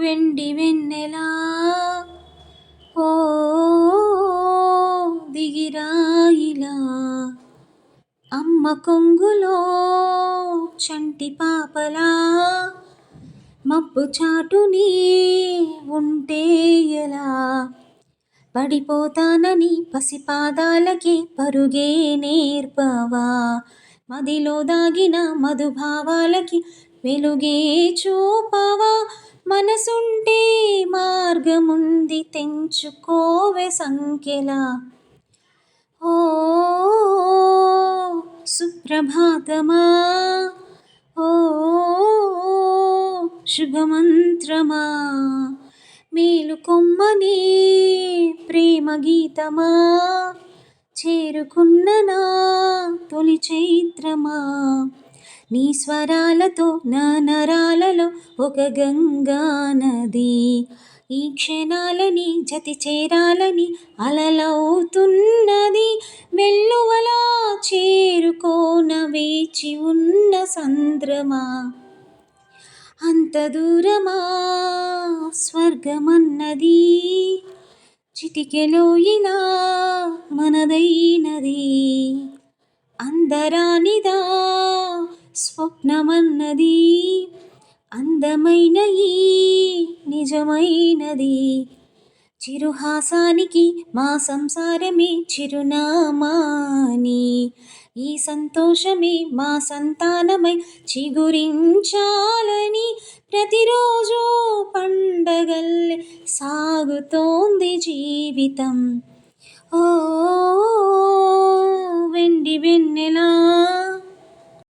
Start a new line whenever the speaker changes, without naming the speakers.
వెండి వెన్నెలా ఓ దిగిరాయిలా అమ్మ కొంగులో చంటి పాపలా మబ్బు చాటుని ఉంటే ఎలా పడిపోతానని పసిపాదాలకి పరుగే నేర్పవా మదిలో దాగిన మధుభావాలకి వెలుగే చూపవా మనసుంటే మార్గముంది తెంచుకోవే సంఖ్యలా ఓ సుప్రభాతమా ఓ శుభమంత్రమా మేలుకొమ్మని ప్రేమ గీతమా చేరుకున్న నా తొలి చైత్రమా నీ స్వరాలతో నా నరాలలో ఒక గంగా నది ఈ క్షణాలని జతి చేరాలని అలలవుతున్నది వెల్లువలా చేరుకోన వేచి ఉన్న సంద్రమా అంత దూరమా స్వర్గమన్నది చిటికెలో ఇలా మనదైనది అందరానిదా స్వప్నమన్నది అందమైన ఈ నిజమైనది చిరుహాసానికి మా సంసారమే చిరునామాని ఈ సంతోషమే మా సంతానమై చిగురించాలని ప్రతిరోజు పండగల్లే సాగుతోంది జీవితం ఓ వెండి వెన్నెలా